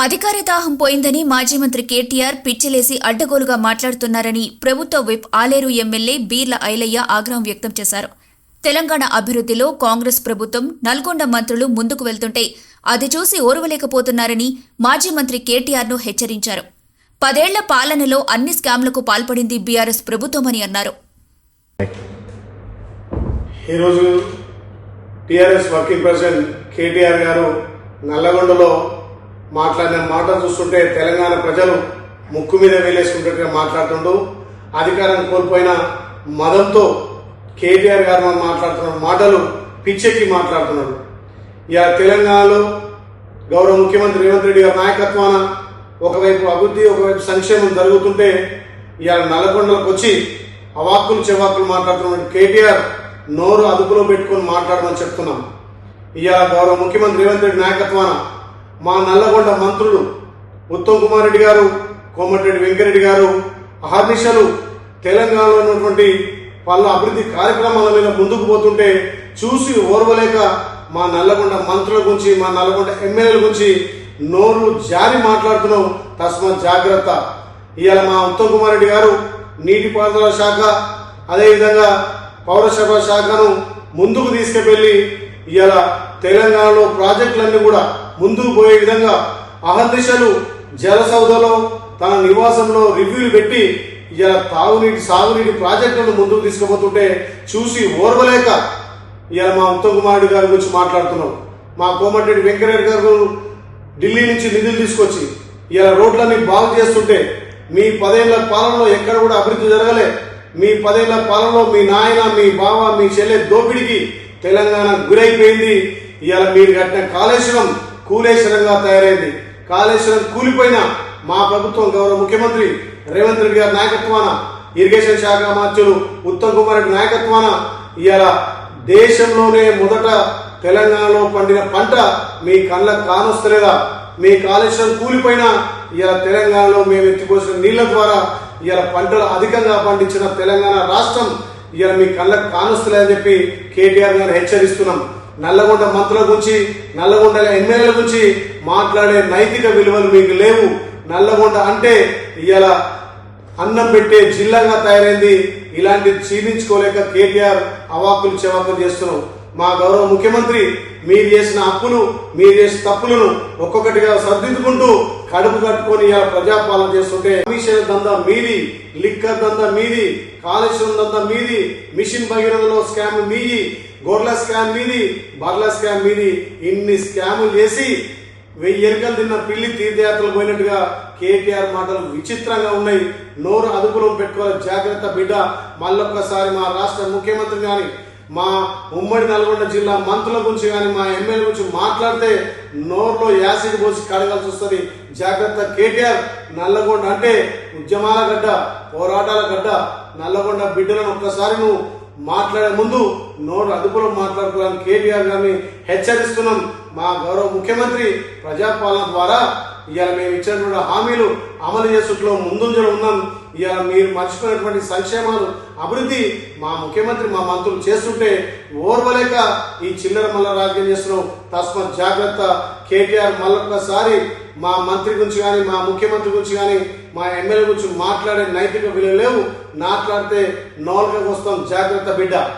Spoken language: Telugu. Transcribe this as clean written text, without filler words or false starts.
అధికార దాహం పోయిందని మాజీ మంత్రి కేటీఆర్ పిచ్చిలేసి అడ్డగోలుగా మాట్లాడుతున్నారని ప్రభుత్వ విప్ ఆలేరు ఎమ్మెల్యే బీర్ల ఐలయ్య ఆగ్రహం వ్యక్తం చేశారు. తెలంగాణ అభివృద్ధిలో కాంగ్రెస్ ప్రభుత్వం నల్గొండ మంత్రులు ముందుకు వెళ్తుంటే అది చూసి ఓర్వలేకపోతున్నారని మాజీ మంత్రి కేటీఆర్ను హెచ్చరించారు. 10 ఏళ్ల పాలనలో అన్ని స్కామ్లకు పాల్పడింది బీఆర్ఎస్ ప్రభుత్వమని అన్నారు. ఈరోజు టీఆర్ఎస్ వర్కింగ్ ప్రెసిడెంట్ కేటీఆర్ గారు నల్లగొండలో మాట్లాడిన మాట చూస్తుంటే తెలంగాణ ప్రజలు ముక్కు మీద వేలేసుకుంటున్నట్టుగా మాట్లాడుతుంటూ అధికారం కోల్పోయిన మదంతో కేటీఆర్ గారు మాట్లాడుతున్న మాటలు పిచ్చెక్కి మాట్లాడుతున్నాడు. ఇక తెలంగాణలో గౌరవ ముఖ్యమంత్రి రేవంత్ రెడ్డి గారి నాయకత్వాన ఒకవైపు అభివృద్ధి ఒకవైపు సంక్షేమం జరుగుతుంటే ఇవాళ నల్లగొండలకు వచ్చి అవాక్కులు చెవాక్కులు మాట్లాడుతున్న కేటీఆర్ నోరు అదుపులో పెట్టుకుని మాట్లాడమని చెప్తున్నాం. ఇవాళ గౌరవ ముఖ్యమంత్రి రేవంత్ రెడ్డి నాయకత్వాన మా నల్లగొండ మంత్రులు ఉత్తమ్ కుమార్ రెడ్డి గారు, కోమటిరెడ్డి వెంకరెడ్డి గారు అహర్నిశలు తెలంగాణలో ఉన్నటువంటి పలు అభివృద్ధి కార్యక్రమాల మీద ముందుకు పోతుంటే చూసి ఓర్వలేక మా నల్లగొండ మంత్రుల గురించి మా నల్లగొండ ఎమ్మెల్యేల గురించి నోరు జారి మాట్లాడుతున్నాం. తస్మాత్ జాగ్రత్త. ఇవాళ మా ఉత్తమ్ కుమార్ రెడ్డి గారు నీటిపారుదల శాఖ అదేవిధంగా పౌరసరఫరా శాఖను ముందుకు తీసుకువెళ్లి ఇవాళ తెలంగాణలో ప్రాజెక్టులన్నీ కూడా ముందుకు పోయే విధంగా అహర్నిశలు జలసౌధలో తన నివాసంలో రివ్యూలు పెట్టి ఇలా తాగునీటి సాగునీటి ప్రాజెక్టులను ముందుకు తీసుకుపోతుంటే చూసి ఓర్వలేక ఇలా మా ఉత్తమ్ కుమార్ రెడ్డి గారి గురించి మాట్లాడుతున్నాం. మా కోమటిరెడ్డి వెంకరెడ్డి గారు ఢిల్లీ నుంచి నిధులు తీసుకొచ్చి ఇలా రోడ్లన్నీ బాగు చేస్తుంటే మీ 10 ఏళ్ల పాలనలో ఎక్కడ కూడా అభివృద్ధి జరగలే. మీ 10 ఏళ్ల పాలనలో మీ నాయన మీ బావ మీ చెల్లె దోపిడికి తెలంగాణ గురైపోయింది. ఇవాళ మీరు కట్టిన కాళేశ్వరం కూలేశ్వరంగా తయారైంది. కాళేశ్వరం కూలిపోయిన మా ప్రభుత్వం గౌరవ ముఖ్యమంత్రి రేవంత్ రెడ్డి గారి నాయకత్వాన ఇరిగేషన్ శాఖ మంత్రులు ఉత్తమ్ కుమార్ రెడ్డి నాయకత్వాన ఇవాళ దేశంలోనే మొదట తెలంగాణలో పండిన పంట మీ కళ్ళకు కానొస్తలేదా? మీ కాళేశ్వరం కూలిపోయినా ఇవాళ తెలంగాణలో మేము ఎత్తిపోసిన నీళ్ల ద్వారా ఇవాళ పంటలు అధికంగా పండించిన తెలంగాణ రాష్ట్రం ఇవాళ మీ కళ్ళకు కానొస్తలేదని చెప్పి కేటీఆర్ గారు హెచ్చరిస్తున్నాం. నల్లగొండ మంత్రుల గురించి నల్లగొండ ఎమ్మెల్యేల గురించి మాట్లాడే నైతిక విలువలు మీకు లేవు. నల్లగొండ అంటే ఇవాళ అన్నం పెట్టే జిల్లాగా తయారైంది. ఇలాంటి చీలించుకోలేక కేటీఆర్ అవాకులు చెవాకులు చేస్తున్నాం. మా గౌరవ ముఖ్యమంత్రి మీరు చేసిన అప్పులు మీరు చేసిన తప్పులను ఒక్కొక్కటిగా సర్దిద్దుకుంటూ కడుపు కట్టుకొని ఇలా ప్రజాపాలన చేస్తుంటే కమిషన్ దందా మీది, లిక్కర్ దందా మీది, కాళేశ్వరం దందా మీది, మిషన్ భగీరథలో స్కామ్ మీది, గొర్రెల స్కామ్ మీది, బర్ల స్కామ్ మీది. ఇన్ని స్కాములు చేసి 1000 ఎరుకలు తిన్న పిల్లి తీర్థయాత్రలు పోయినట్టుగా కేటీఆర్ మాటలు విచిత్రంగా ఉన్నాయి. నోరు అదుపులో పెట్టుకోవాలి. జాగ్రత్త బిడ్డ. మళ్ళొక్కసారి మా రాష్ట్ర ముఖ్యమంత్రి కానీ మా ఉమ్మడి నల్గొండ జిల్లా మంత్రుల గురించి కానీ మా ఎమ్మెల్యే గురించి మాట్లాడితే నోరులో యాసిడ్ పోసి కడగాల్సి వస్తుంది. జాగ్రత్త కేటీఆర్. నల్లగొండ అంటే ఉద్యమాల గడ్డ, పోరాటాల గడ్డ. నల్లగొండ బిడ్డలను ఒక్కసారి నువ్వు మాట్లాడే ముందు నోరు అదుపులో మాట్లాడుకోవాలని కేటీఆర్ గారిని హెచ్చరిస్తున్నాం. మా గౌరవ ముఖ్యమంత్రి ప్రజాపాలన ద్వారా ఇవాళ మేము ఇచ్చినటువంటి హామీలు అమలు చేసుట్లో ముందుంజలో ఉన్నాం. ఇవాళ మీరు మర్చిపోయినటువంటి సంక్షేమాలు అభివృద్ధి మా ముఖ్యమంత్రి మా మంత్రులు చేస్తుంటే ఓర్వలేక ఈ చిల్లర మల్ల రాజకీయం చేస్తున్నాం. తస్మాత్ జాగ్రత్త. కేటీఆర్ మళ్ళొక్కసారి మా మంత్రి గురించి కానీ మా ముఖ్యమంత్రి గురించి కానీ మా ఎమ్మెల్యే గురించి మాట్లాడే నైతిక విలువ లేవు. మాట్లాడితే నోలుగా వస్తాం. జాగ్రత్త బిడ్డ.